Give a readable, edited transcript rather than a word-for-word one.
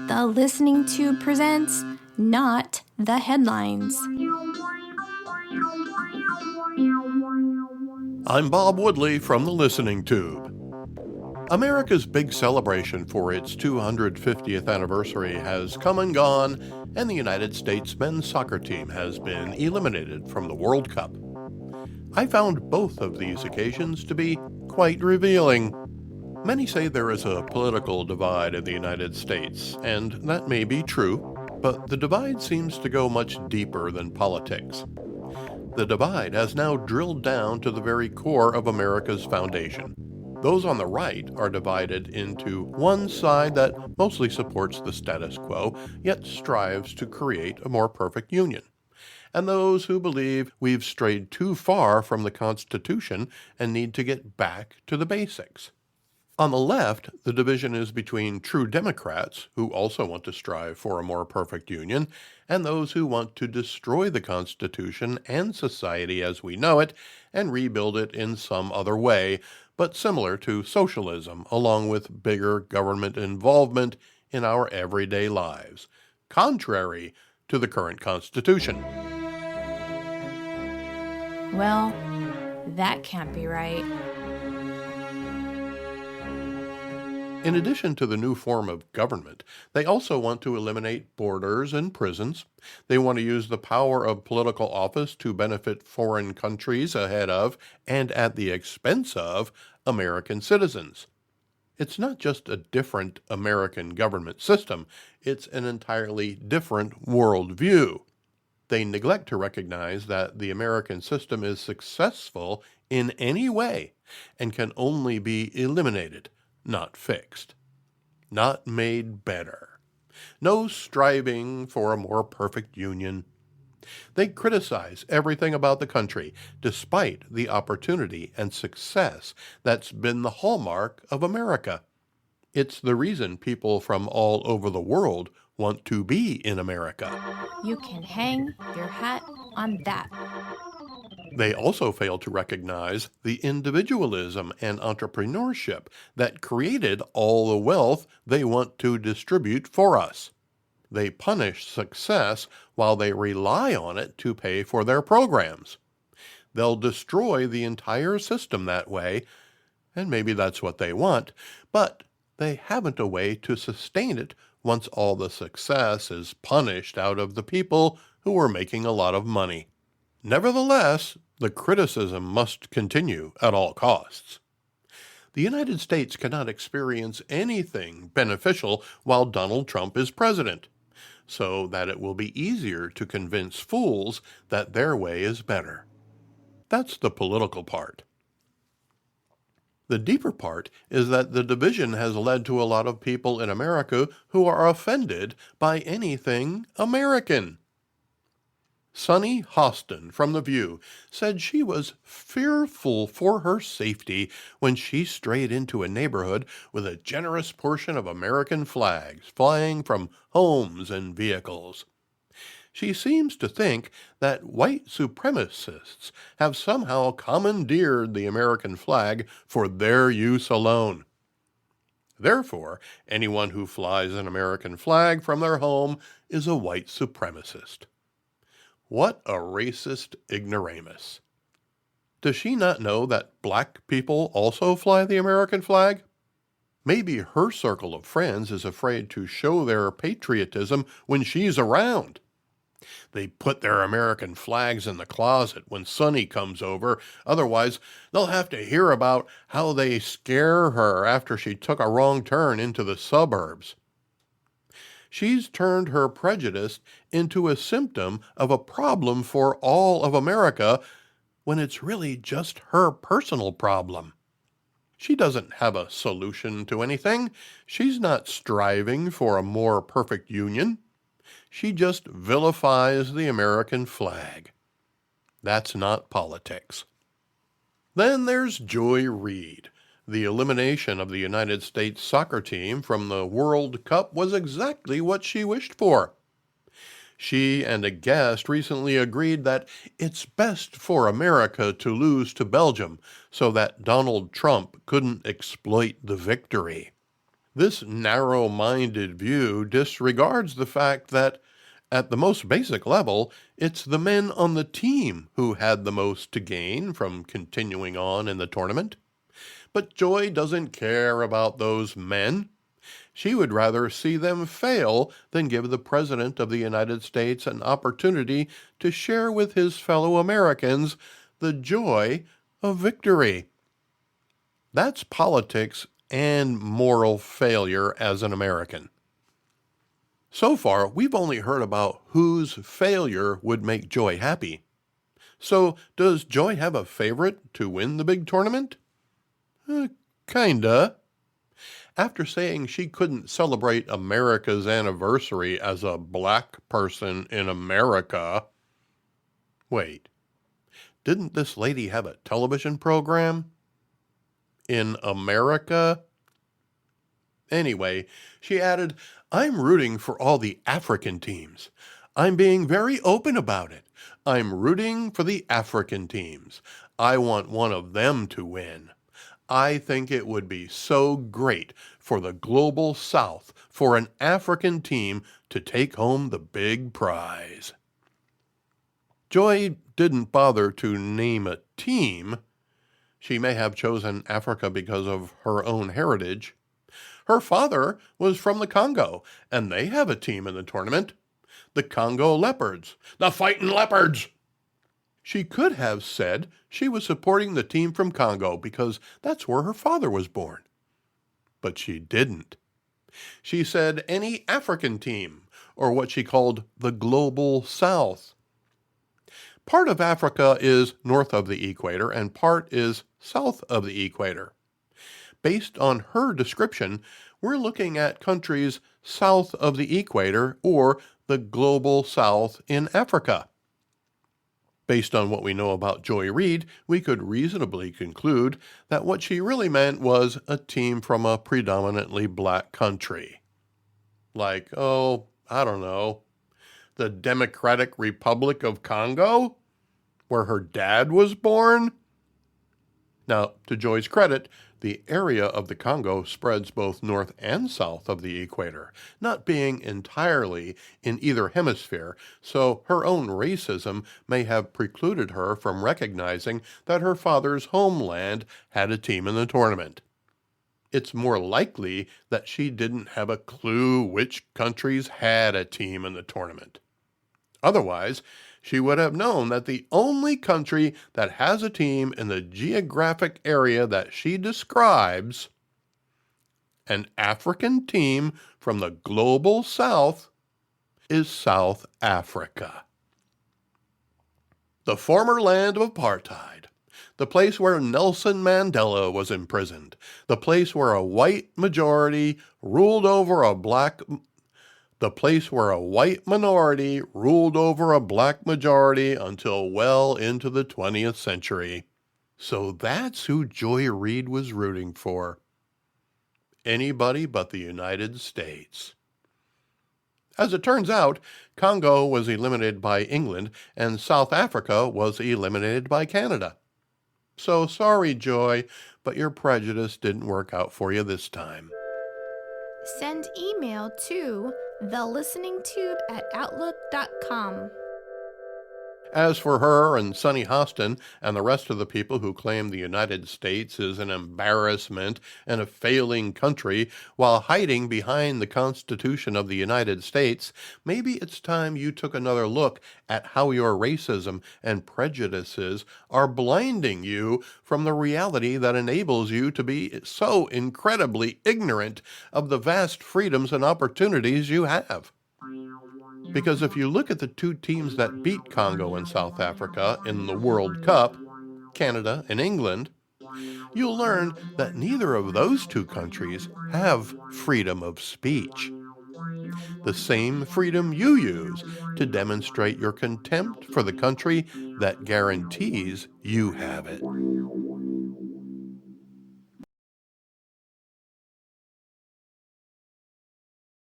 The Listening Tube presents Not the Headlines. I'm Bob Woodley from The Listening Tube. America's big celebration for its 250th anniversary has come and gone, and the United States men's soccer team has been eliminated from the World Cup. I found both of these occasions to be quite revealing. Many say there is a political divide in the United States, and that may be true, but the divide seems to go much deeper than politics. The divide has now drilled down to the very core of America's foundation. Those on the right are divided into one side that mostly supports the status quo, yet strives to create a more perfect union, and those who believe we've strayed too far from the Constitution and need to get back to the basics. On the left, the division is between true Democrats, who also want to strive for a more perfect union, and those who want to destroy the Constitution and society as we know it and rebuild it in some other way, but similar to socialism, along with bigger government involvement in our everyday lives, contrary to the current Constitution. Well, that can't be right. In addition to the new form of government, they also want to eliminate borders and prisons. They want to use the power of political office to benefit foreign countries ahead of and at the expense of American citizens. It's not just a different American government system, it's an entirely different worldview. They neglect to recognize that the American system is successful in any way and can only be eliminated, not fixed, not made better. No striving for a more perfect union. They criticize everything about the country, despite the opportunity and success that's been the hallmark of America. It's the reason people from all over the world want to be in America. You can hang your hat on that. They also fail to recognize the individualism and entrepreneurship that created all the wealth they want to distribute for us. They punish success while they rely on it to pay for their programs. They'll destroy the entire system that way, and maybe that's what they want, but they haven't a way to sustain it once all the success is punished out of the people who are making a lot of money. Nevertheless, the criticism must continue at all costs. The United States cannot experience anything beneficial while Donald Trump is president, so that it will be easier to convince fools that their way is better. That's the political part. The deeper part is that the division has led to a lot of people in America who are offended by anything American. Sunny Hostin from The View said she was fearful for her safety when she strayed into a neighborhood with a generous portion of American flags flying from homes and vehicles. She seems to think that white supremacists have somehow commandeered the American flag for their use alone. Therefore, anyone who flies an American flag from their home is a white supremacist. What a racist ignoramus. Does she not know that black people also fly the American flag? Maybe her circle of friends is afraid to show their patriotism when she's around. They put their American flags in the closet when Sunny comes over, otherwise they'll have to hear about how they scare her after she took a wrong turn into the suburbs. She's turned her prejudice into a symptom of a problem for all of America when it's really just her personal problem. She doesn't have a solution to anything. She's not striving for a more perfect union. She just vilifies the American flag. That's not politics. Then there's Joy Reid. The elimination of the United States soccer team from the World Cup was exactly what she wished for. She and a guest recently agreed that it's best for America to lose to Belgium so that Donald Trump couldn't exploit the victory. This narrow-minded view disregards the fact that, at the most basic level, it's the men on the team who had the most to gain from continuing on in the tournament. But Joy doesn't care about those men. She would rather see them fail than give the President of the United States an opportunity to share with his fellow Americans the joy of victory. That's politics and moral failure as an American. So far, we've only heard about whose failure would make Joy happy. So, does Joy have a favorite to win the big tournament? Kinda. After saying she couldn't celebrate America's anniversary as a black person in America. Wait, didn't this lady have a television program? In America? Anyway, she added, I'm rooting for all the African teams. I'm being very open about it. I'm rooting for the African teams. I want one of them to win. I think it would be so great for the global South for an African team to take home the big prize. Joy didn't bother to name a team. She may have chosen Africa because of her own heritage. Her father was from the Congo, and they have a team in the tournament. The Congo Leopards. The Fightin' Leopards! She could have said she was supporting the team from Congo because that's where her father was born. But she didn't. She said any African team, or what she called the Global South. Part of Africa is north of the equator and part is south of the equator. Based on her description, we're looking at countries south of the equator or the Global South in Africa. Based on what we know about Joy Reid, we could reasonably conclude that what she really meant was a team from a predominantly black country. Like, I don't know, the Democratic Republic of Congo, where her dad was born? Now, to Joy's credit, the area of the Congo spreads both north and south of the equator, not being entirely in either hemisphere, so her own racism may have precluded her from recognizing that her father's homeland had a team in the tournament. It's more likely that she didn't have a clue which countries had a team in the tournament. Otherwise, she would have known that the only country that has a team in the geographic area that she describes, an African team from the Global South, is South Africa. The former land of apartheid, the place where Nelson Mandela was imprisoned, the place where a white majority ruled over a black the place where a white minority ruled over a black majority until well into the 20th century. So that's who Joy Reid was rooting for. Anybody but the United States. As it turns out, Congo was eliminated by England and South Africa was eliminated by Canada. So sorry, Joy, but your prejudice didn't work out for you this time. Send email to thelisteningtube@outlook.com. As for her and Sunny Hostin and the rest of the people who claim the United States is an embarrassment and a failing country while hiding behind the Constitution of the United States, maybe it's time you took another look at how your racism and prejudices are blinding you from the reality that enables you to be so incredibly ignorant of the vast freedoms and opportunities you have. Because if you look at the two teams that beat Congo and South Africa in the World Cup, Canada and England, you'll learn that neither of those two countries have freedom of speech. The same freedom you use to demonstrate your contempt for the country that guarantees you have it.